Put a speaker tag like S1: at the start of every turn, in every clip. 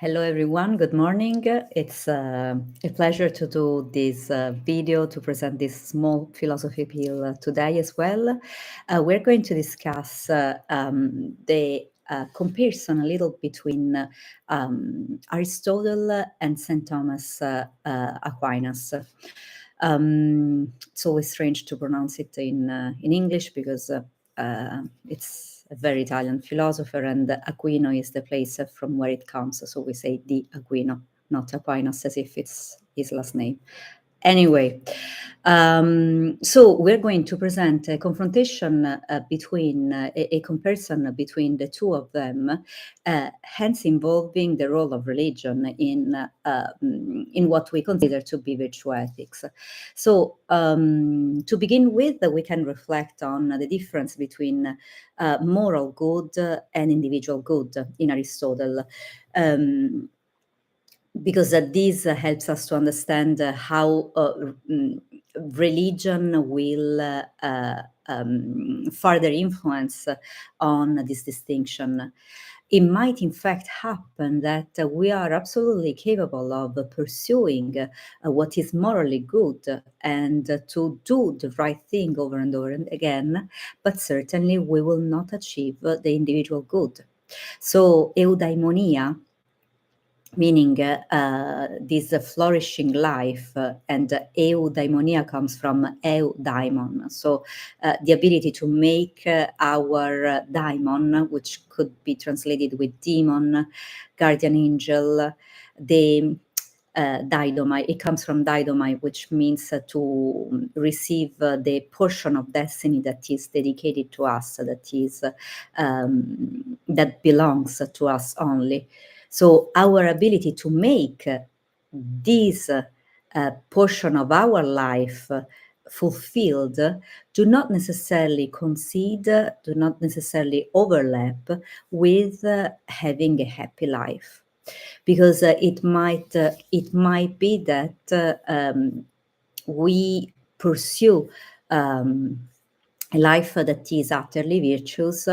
S1: Hello everyone, good morning. It's a pleasure to do this video to present this small philosophy appeal today as well. We're going to discuss the comparison a little between Aristotle and St. Thomas Aquinas. It's always strange to pronounce it in English because it's a very Italian philosopher, and Aquino is the place from where it comes. So we say the Aquino, not Aquinas, as if it's his last name. Anyway, so we're going to present a confrontation between a comparison between the two of them, hence involving the role of religion in what we consider to be virtue ethics. So to begin with, we can reflect on the difference between moral good and individual good in Aristotle. Because this helps us to understand how religion will further influence on this distinction. It might in fact happen that we are absolutely capable of pursuing what is morally good and to do the right thing over and over again, but certainly we will not achieve the individual good. So eudaimonia, meaning this flourishing life, and eudaimonia comes from eudaimon, so the ability to make our daimon, which could be translated with demon, guardian angel, the didomai. It comes from didomai, which means to receive the portion of destiny that is dedicated to us, that belongs to us only. So our ability to make this portion of our life fulfilled do not necessarily coincide, do not necessarily overlap with having a happy life, because it might be that we pursue a life that is utterly virtuous,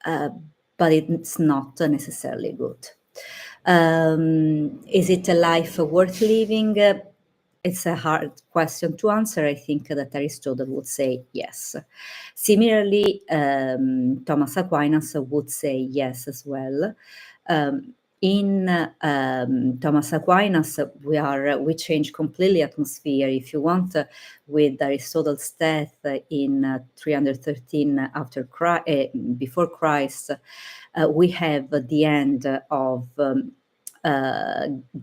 S1: but it's not necessarily good. Is it a life worth living? It's a hard question to answer. I think that Aristotle would say yes. Similarly, Thomas Aquinas would say yes as well. In Thomas Aquinas, we change completely atmosphere. If you want, with Aristotle's death in 313 before Christ, we have the end of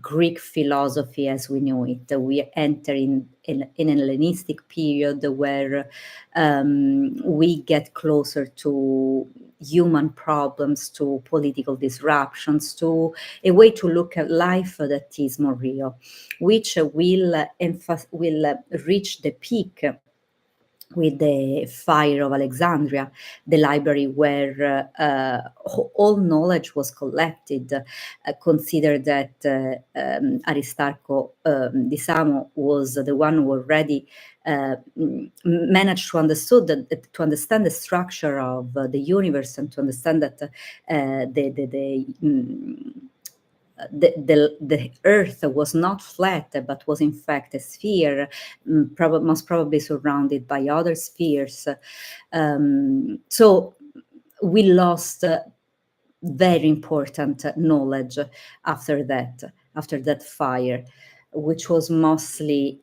S1: Greek philosophy as we know it. We enter in an Hellenistic period where we get closer to human problems, to political disruptions, to a way to look at life that is more real, which will reach the peak with the fire of Alexandria, the library where all knowledge was collected. Consider that Aristarco di Samo was the one who already managed to understand the structure of the universe, and to understand that the Earth was not flat, but was in fact a sphere, most probably surrounded by other spheres. So we lost very important knowledge after that fire, which was mostly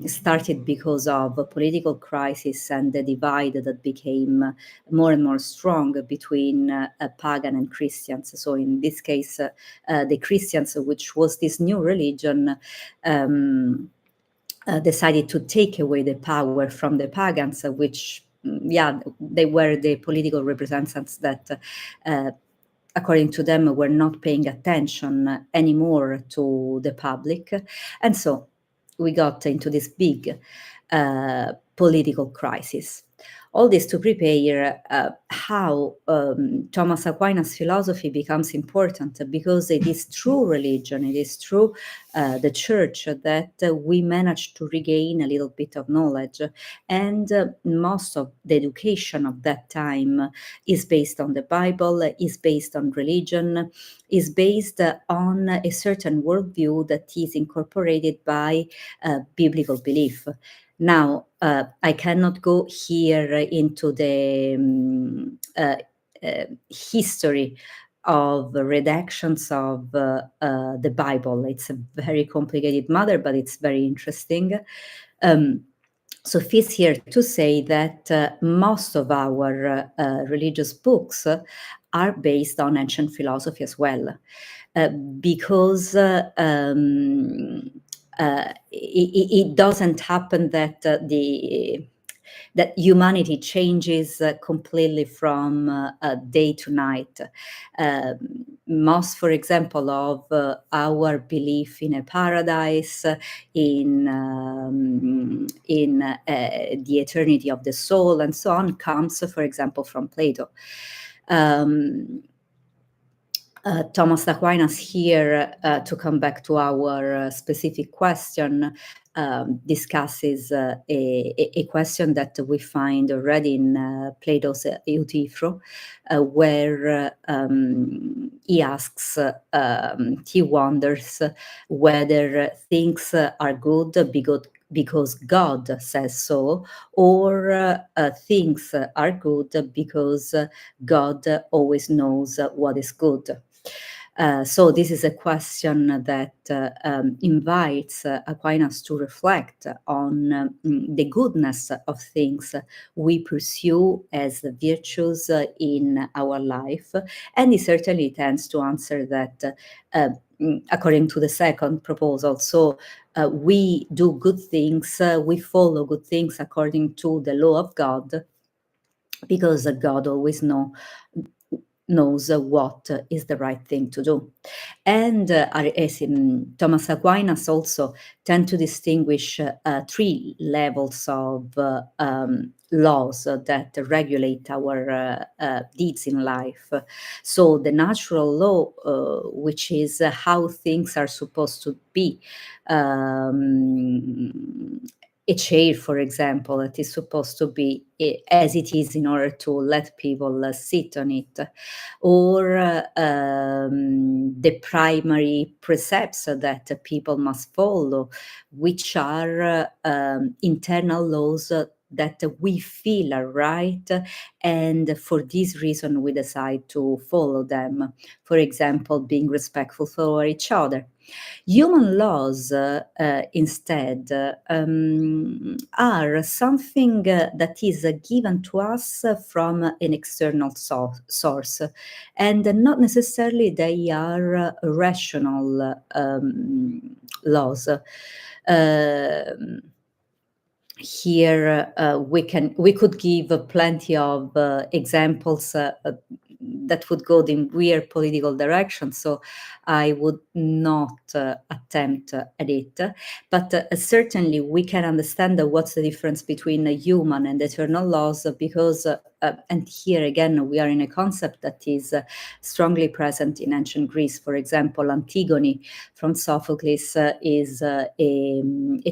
S1: started because of a political crisis and the divide that became more and more strong between pagan and Christians. So in this case, the Christians, which was this new religion, decided to take away the power from the pagans, which, they were the political representatives that according to them, were not paying attention anymore to the public. And so we got into this big political crisis. All this to prepare how Thomas Aquinas' philosophy becomes important, because it is through religion, it is through the church that we manage to regain a little bit of knowledge. And most of the education of that time is based on the Bible, is based on religion, is based on a certain worldview that is incorporated by biblical belief. Now, I cannot go here into the history of redactions of the Bible. It's a very complicated matter, but it's very interesting. Suffice here to say that most of our religious books are based on ancient philosophy as well, because it doesn't happen that that humanity changes completely from day to night. Most, for example, of our belief in a paradise, in the eternity of the soul, and so on, comes, for example, from Plato. Thomas Aquinas here, to come back to our specific question, discusses a question that we find already in Plato's Euthyphro, where he asks, he wonders whether things are good because God says so, or things are good because God always knows what is good. So this is a question that invites Aquinas to reflect on the goodness of things we pursue as virtues in our life, and he certainly tends to answer that according to the second proposal. So we do good things, we follow good things according to the law of God, because God always knows what is the right thing to do. And as in Thomas Aquinas also tend to distinguish three levels of laws that regulate our deeds in life. So the natural law, which is how things are supposed to be. A chair, for example, that is supposed to be as it is in order to let people sit on it, or the primary precepts that people must follow, which are internal laws that we feel are right, and for this reason we decide to follow them. For example, being respectful for each other. Human laws, instead, are something that is given to us from an external source, and not necessarily they are rational laws. Here we could give plenty of examples that would go in weird political direction, so I would not attempt at it. But certainly we can understand what's the difference between human and eternal laws, because, and here again we are in a concept that is strongly present in ancient Greece. For example, Antigone from Sophocles is a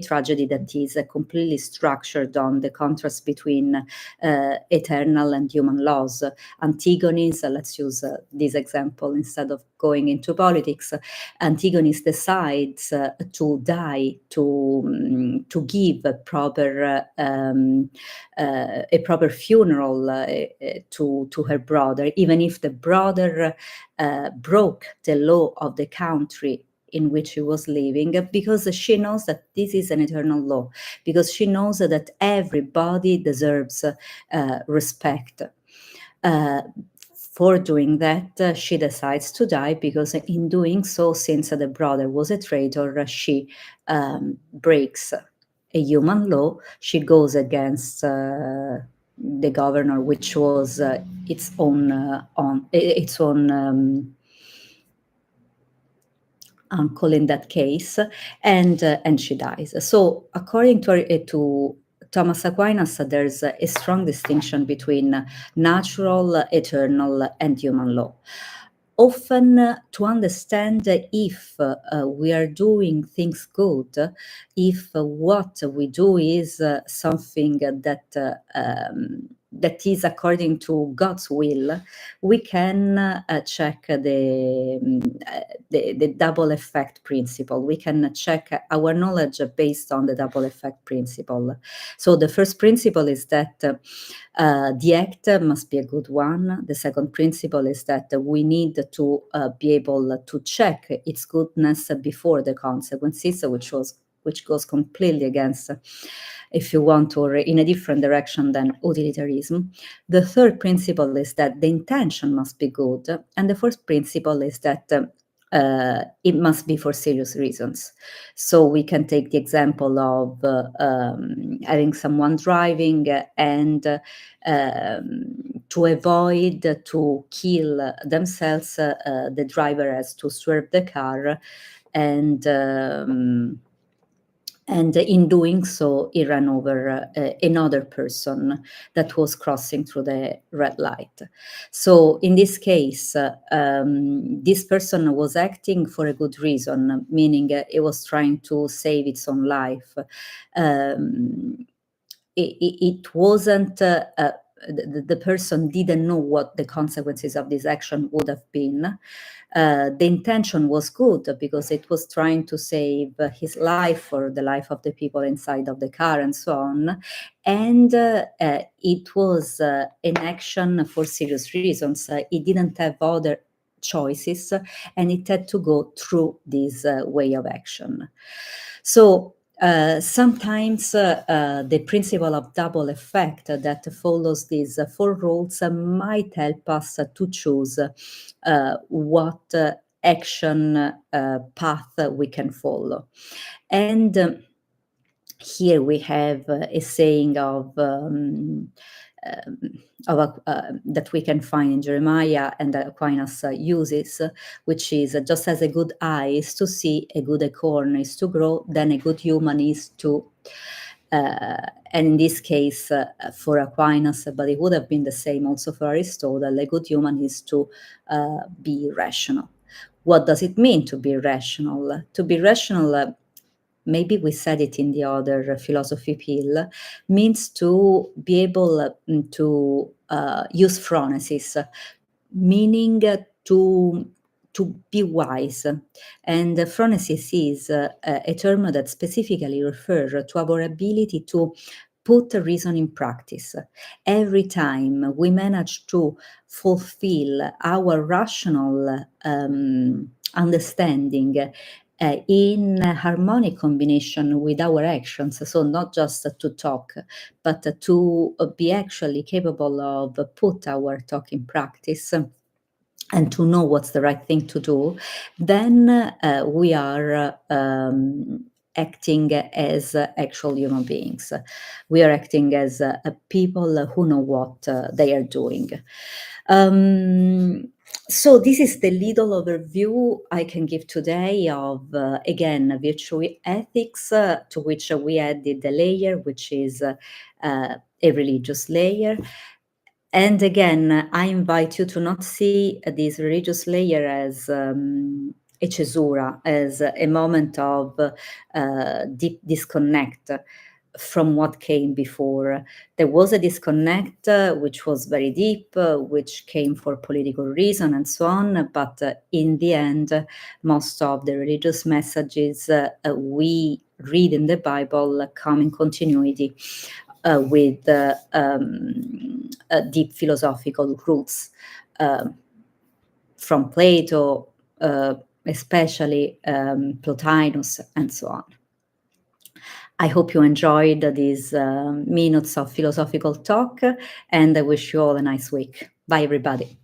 S1: tragedy that is completely structured on the contrast between eternal and human laws. Antigone's, let's use this example instead of going into politics. Antigone's decides to die to give a proper funeral to her brother, even if the brother broke the law of the country in which she was living, because she knows that this is an eternal law, because she knows that everybody deserves respect. For doing that, she decides to die, because in doing so, since the brother was a traitor, she breaks a human law. She goes against the governor, which was its own uncle in that case, and she dies. So according to Thomas Aquinas, there's a strong distinction between natural, eternal, and human law. Often, to understand if we are doing things good, if what we do is something that is according to God's will, we can check the double effect principle. We can check our knowledge based on the double effect principle. So the first principle is that the act must be a good one. The second principle is that we need to be able to check its goodness before the consequences, which goes completely against, if you want, or in a different direction than utilitarianism. The third principle is that the intention must be good, and the fourth principle is that it must be for serious reasons. So we can take the example of having someone driving and to avoid to kill themselves, the driver has to swerve the car, and in doing so, he ran over another person that was crossing through the red light. So in this case, this person was acting for a good reason, meaning he was trying to save its own life. It wasn't, the person didn't know what the consequences of this action would have been. The intention was good because it was trying to save his life or the life of the people inside of the car and so on. And it was an action for serious reasons. It didn't have other choices, and it had to go through this way of action. So sometimes the principle of double effect that follows these four rules might help us to choose what action path we can follow. And here we have a saying of that we can find in Jeremiah and that Aquinas uses, which is just as a good eye is to see, a good acorn is to grow, then a good human is to, and in this case for Aquinas, but it would have been the same also for Aristotle, a good human is to be rational. What does it mean to be rational? To be rational, maybe we said it in the other philosophy pill, means to be able to use phronesis, meaning to be wise. And phronesis is a term that specifically refers to our ability to put reason in practice. Every time we manage to fulfill our rational understanding in harmonic combination with our actions, so not just to talk, but to be actually capable of put our talk in practice and to know what's the right thing to do, then we are acting as actual human beings. We are acting as people who know what they are doing. So this is the little overview I can give today of, again, virtue ethics, to which we added the layer, which is a religious layer. And again, I invite you to not see this religious layer as a cesura, as a moment of deep disconnect from what came before. There was a disconnect which was very deep, which came for political reason and so on, but in the end, most of the religious messages we read in the Bible come in continuity with deep philosophical roots from Plato, especially Plotinus, and so on. I hope you enjoyed these minutes of philosophical talk, and I wish you all a nice week. Bye, everybody.